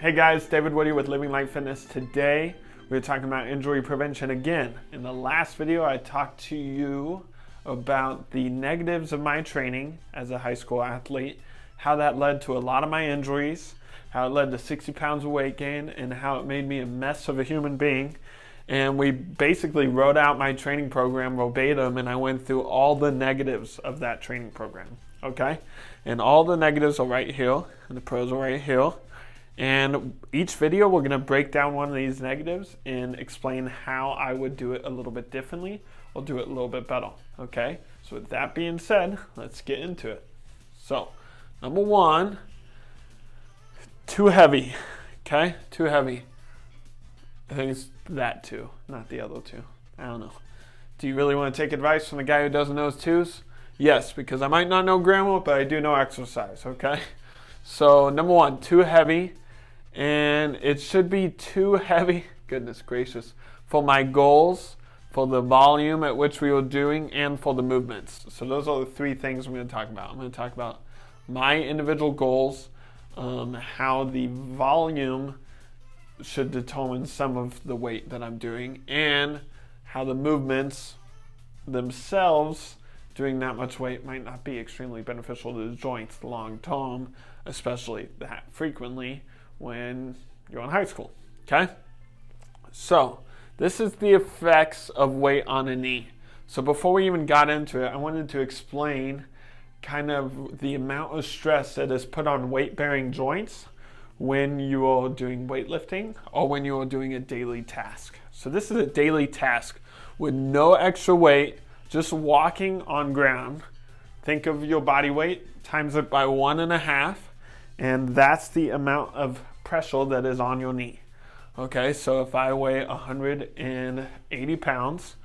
Hey guys, David Woody with Living Light Fitness. Today we're talking about injury prevention again. In the last video I talked to you about the negatives of my training as a high school athlete, how that led to a lot of my injuries, how it led to 60 pounds of weight gain, and how it made me a mess of a human being. And we basically wrote out my training program verbatim, and I went through all the negatives of that training program, okay? And all the negatives are right here, and the pros are right here. And each video we're gonna break down one of these negatives and explain how I would do it a little bit differently or do it a little bit better, okay? So with that being said, let's get into it. So, number one, too heavy, okay? Too heavy. I think it's that two, not the other two. I don't know. Do you really want to take advice from the guy who doesn't know his twos? Yes, because I might not know grammar, but I do know exercise, okay? So, number one, too heavy. And it should be too heavy, goodness gracious, for my goals, for the volume at which we were doing, and for the movements. So those are the three things I'm going to talk about. I'm going to talk about my individual goals, how the volume should determine some of the weight that I'm doing, and how the movements themselves, doing that much weight, might not be extremely beneficial to the joints long term, especially that frequently when you're in high school, okay? So this is the effects of weight on a knee. So before we even got into it, I wanted to explain kind of the amount of stress that is put on weight-bearing joints when you are doing weightlifting or when you are doing a daily task. So this is a daily task with no extra weight, just walking on ground. Think of your body weight, times it by 1.5, and that's the amount of pressure that is on your knee. Okay, so if I weigh 180 pounds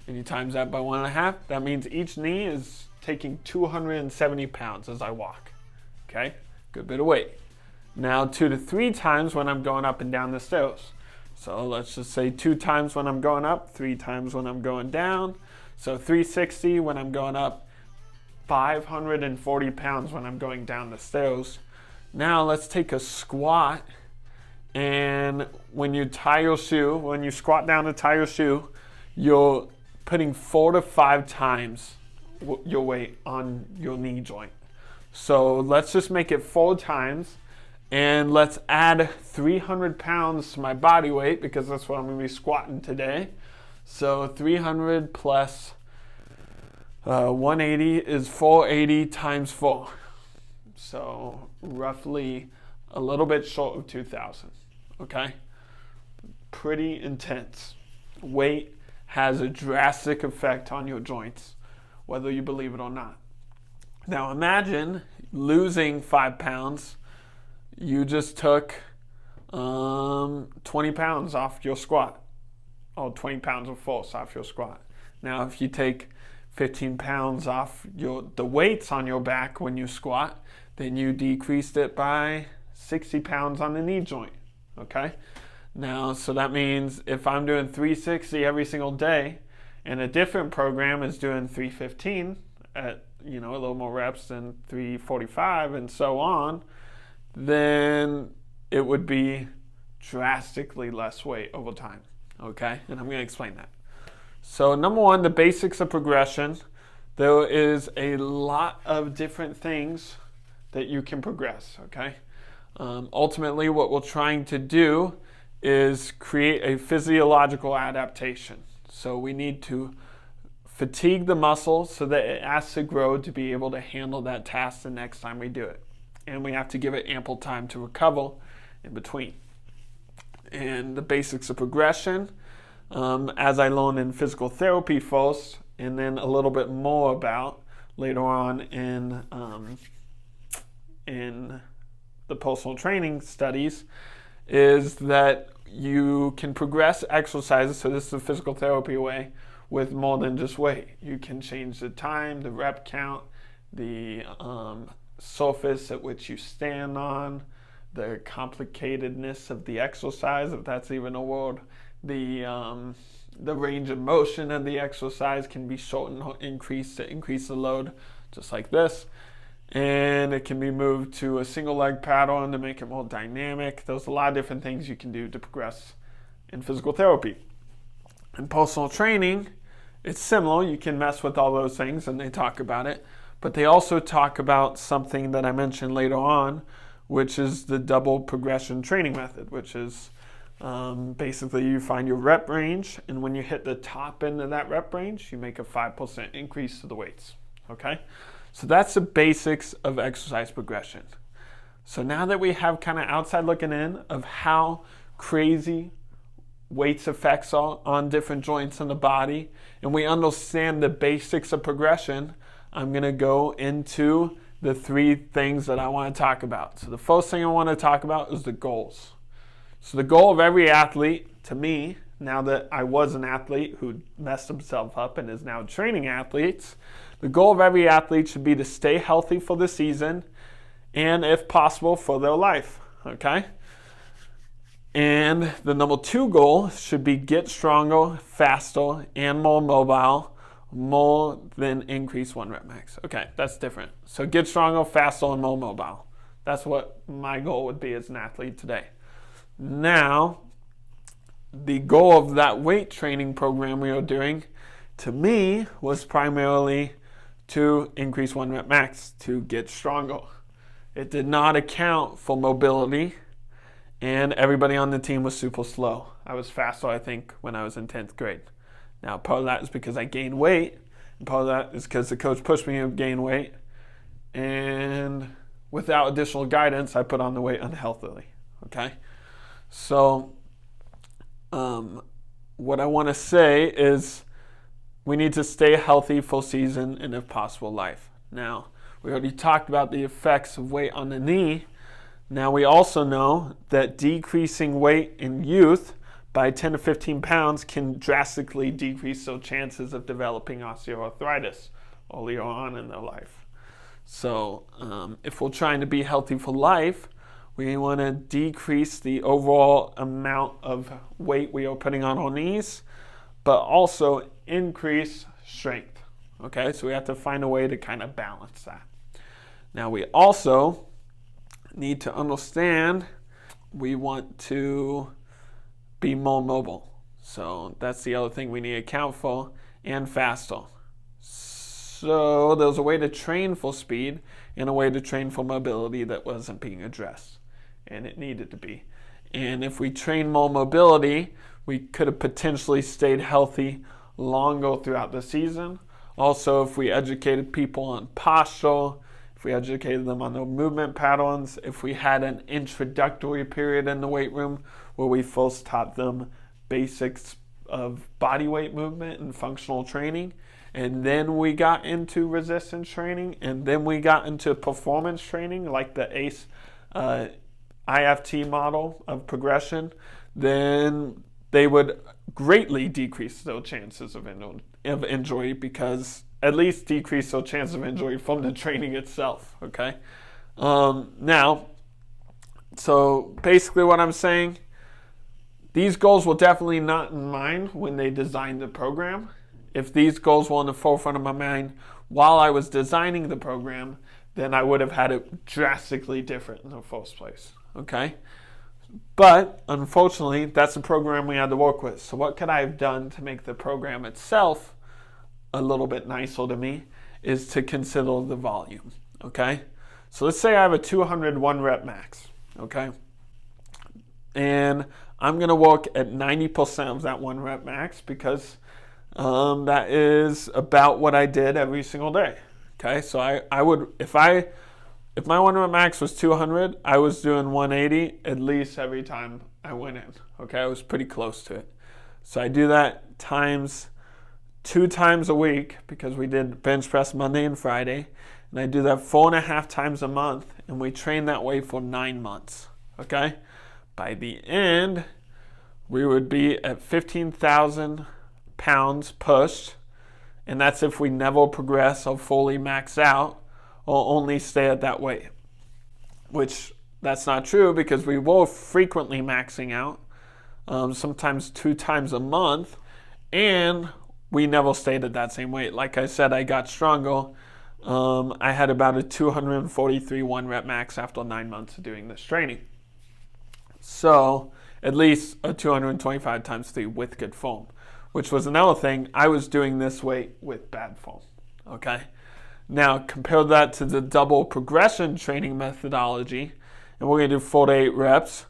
and you times that by 1.5, that means each knee is taking 270 pounds as I walk. Okay, good bit of weight. Now 2 to 3 times when I'm going up and down the stairs. So let's just say 2 times when I'm going up, 3 times when I'm going down. So 360 when I'm going up, 540 pounds when I'm going down the stairs. Now let's take a squat, and when you tie your shoe, when you squat down to tie your shoe, you're putting 4 to 5 times your weight on your knee joint. So let's just make it 4 times, and let's add 300 pounds to my body weight because that's what I'm going to be squatting today. So 300 plus 180 is 480 times 4. So roughly a little bit short of 2,000, okay? Pretty intense. Weight has a drastic effect on your joints, whether you believe it or not. Now imagine losing 5 pounds. You just took 20 pounds off your squat, or 20 pounds of force off your squat. Now if you take 15 pounds off the weights on your back when you squat, then you decreased it by 60 pounds on the knee joint, okay? Now, so that means if I'm doing 360 every single day, and a different program is doing 315 at, a little more reps than 345 and so on, then it would be drastically less weight over time, okay? And I'm gonna explain that. So number one, the basics of progression. There is a lot of different things that you can progress, okay? Ultimately, what we're trying to do is create a physiological adaptation. So we need to fatigue the muscle so that it has to grow to be able to handle that task the next time we do it. And we have to give it ample time to recover in between. And the basics of progression, as I learned in physical therapy first, and then a little bit more about later on in the personal training studies, is that you can progress exercises, so this is a physical therapy way, with more than just weight. You can change the time, the rep count, the surface at which you stand on, the complicatedness of the exercise, if that's even a word. The range of motion of the exercise can be shortened or increased to increase the load, just like this. and it can be moved to a single leg pattern to make it more dynamic. There's a lot of different things you can do to progress in physical therapy. In personal training, it's similar. You can mess with all those things, and they talk about it. But they also talk about something that I mentioned later on, which is the double progression training method, which is basically you find your rep range, and when you hit the top end of that rep range, you make a 5% increase to the weights. Okay? So that's the basics of exercise progression. So now that we have kind of outside looking in of how crazy weights effects are on different joints in the body, and we understand the basics of progression, I'm going to go into the 3 things that I want to talk about. So the first thing I want to talk about is the goals. So the goal of every athlete, to me, now that I was an athlete who messed himself up and is now training athletes, the goal of every athlete should be to stay healthy for the season and, if possible, for their life. Okay? And the number 2 goal should be get stronger, faster, and more mobile, more than increase 1 rep max. Okay, that's different. So get stronger, faster, and more mobile. That's what my goal would be as an athlete today. Now, the goal of that weight training program we were doing, to me, was primarily to increase 1 rep max, to get stronger. It did not account for mobility, and everybody on the team was super slow. I was faster, I think, when I was in 10th grade. Now, part of that is because I gained weight, and part of that is because the coach pushed me to gain weight, and without additional guidance, I put on the weight unhealthily. Okay? So, what I want to say is we need to stay healthy full season and, if possible, life. Now, we already talked about the effects of weight on the knee. Now, we also know that decreasing weight in youth by 10 to 15 pounds can drastically decrease their chances of developing osteoarthritis earlier on in their life. So, if we're trying to be healthy for life, we want to decrease the overall amount of weight we are putting on our knees, but also increase strength. Okay, so we have to find a way to kind of balance that. Now, we also need to understand we want to be more mobile. So that's the other thing we need to account for, and faster. So there's a way to train for speed and a way to train for mobility that wasn't being addressed, and it needed to be. And if we train more mobility, we could have potentially stayed healthy longer throughout the season. Also, if we educated people on posture, if we educated them on their movement patterns, if we had an introductory period in the weight room where we first taught them basics of body weight movement and functional training, and then we got into resistance training, and then we got into performance training like the ACE IFT model of progression, then they would greatly decrease their chances of injury, because at least decrease their chance of injury from the training itself. Okay. Now, so basically what I'm saying, these goals were definitely not in mind when they designed the program. If these goals were on the forefront of my mind while I was designing the program, then I would have had it drastically different in the first place. Okay? But unfortunately, that's the program we had to work with. So what could I have done to make the program itself a little bit nicer to me is to consider the volume. Okay? So let's say I have a 201 rep max. Okay? And I'm going to work at 90% of that 1 rep max because that is about what I did every single day. Okay? So I would, if my 1 rep max was 200, I was doing 180 at least every time I went in. Okay, I was pretty close to it. So I do that times 2 times a week because we did bench press Monday and Friday. And I do that 4.5 times a month, and we train that way for 9 months. Okay? By the end, we would be at 15,000 pounds pushed, and that's if we never progress or fully max out, or only stay at that weight, which that's not true because we were frequently maxing out, sometimes 2 times a month, and we never stayed at that same weight. Like I said, I got stronger I had about a 243 one rep max after 9 months of doing this training. So at least a 225 times 3 with good foam, which was another thing. I was doing this weight with bad foam. Okay. Now compare that to the double progression training methodology, and we're going to do 4 to 8 reps.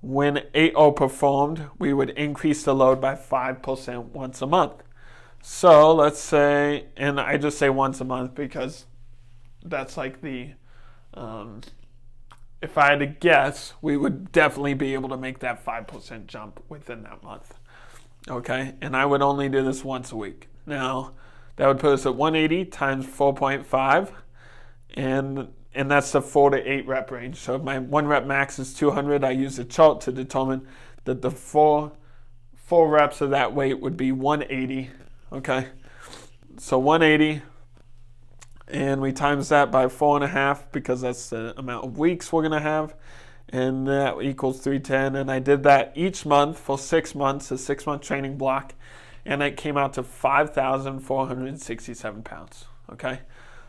When 8-0 performed, we would increase the load by 5% once a month. So let's say, and I just say once a month because that's like the, if I had to guess, we would definitely be able to make that 5% jump within that month. Okay, and I would only do this once a week. Now, that would put us at 180 times 4.5, and that's the 4 to 8 rep range. So if my 1 rep max is 200, I use a chart to determine that the four reps of that weight would be 180. Okay, so 180, and we times that by 4.5 because that's the amount of weeks we're gonna have, and that equals 310. And I did that each month for 6 months, a 6-month training block, and it came out to 5,467 pounds. Okay,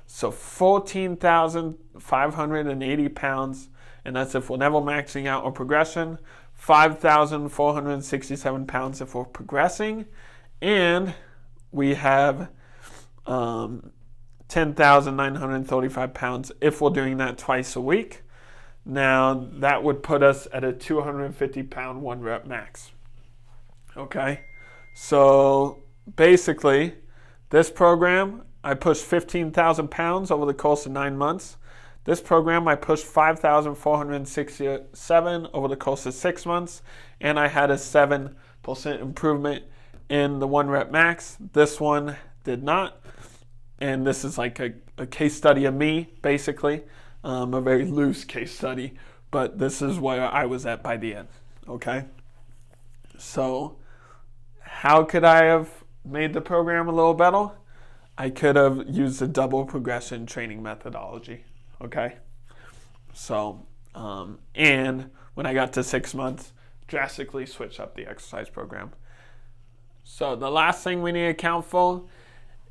so 14,580 pounds, and that's if we're never maxing out or progression. 5,467 pounds if we're progressing, and we have 10,935 pounds if we're doing that twice a week. Now that would put us at a 250 pound 1 rep max. Okay, so basically this program I pushed 15,000 pounds over the course of 9 months. This program I pushed 5,467 over the course of 6 months, and I had a 7% improvement in the 1 rep max. This one did not, and this is like a case study of me, basically, a very loose case study, but this is where I was at by the end. Okay, so how could I have made the program a little better? I could have used a double progression training methodology. Okay, so and when I got to 6 months, drastically switch up the exercise program. So the last thing we need to account for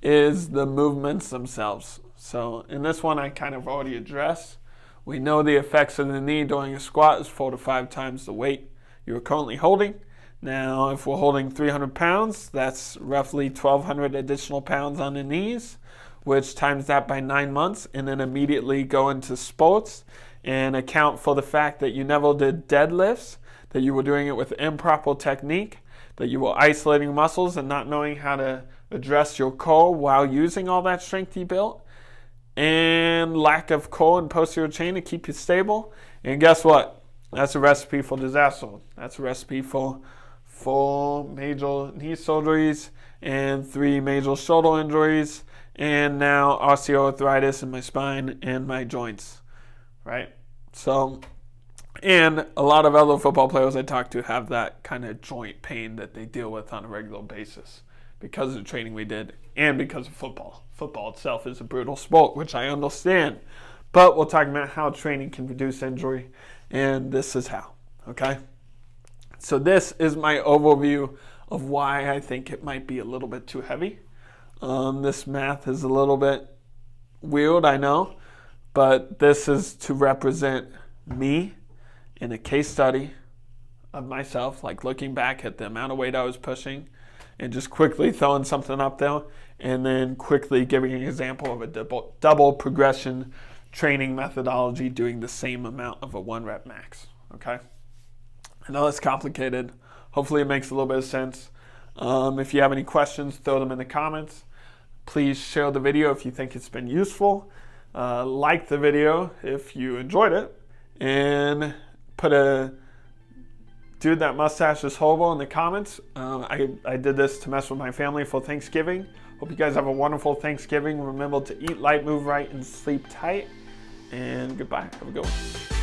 is the movements themselves. So in this one I kind of already addressed. We know the effects of the knee during a squat is 4 to 5 times the weight you're currently holding. Now if we're holding 300 pounds, that's roughly 1,200 additional pounds on the knees, which times that by 9 months, and then immediately go into sports and account for the fact that you never did deadlifts, that you were doing it with improper technique, that you were isolating muscles and not knowing how to address your core while using all that strength you built, and lack of core and posterior chain to keep you stable. And guess what? That's a recipe for disaster. That's a recipe for 4 major knee surgeries and 3 major shoulder injuries, and now osteoarthritis in my spine and my joints, right? So, and a lot of other football players I talk to have that kind of joint pain that they deal with on a regular basis because of the training we did and because of football. Football itself is a brutal sport, which I understand, but we're talking about how training can reduce injury, and this is how, okay? So this is my overview of why I think it might be a little bit too heavy. This math is a little bit weird, I know, but this is to represent me in a case study of myself, like looking back at the amount of weight I was pushing and just quickly throwing something up there, and then quickly giving an example of a double progression training methodology doing the same amount of a 1 rep max, okay? I know it's complicated. Hopefully it makes a little bit of sense. If you have any questions, throw them in the comments. Please share the video if you think it's been useful. Like the video if you enjoyed it, and put a "dude, that mustache is horrible" in the comments. I did this to mess with my family for Thanksgiving. Hope you guys have a wonderful Thanksgiving. Remember to eat light, move right, and sleep tight. And goodbye. Have a good one.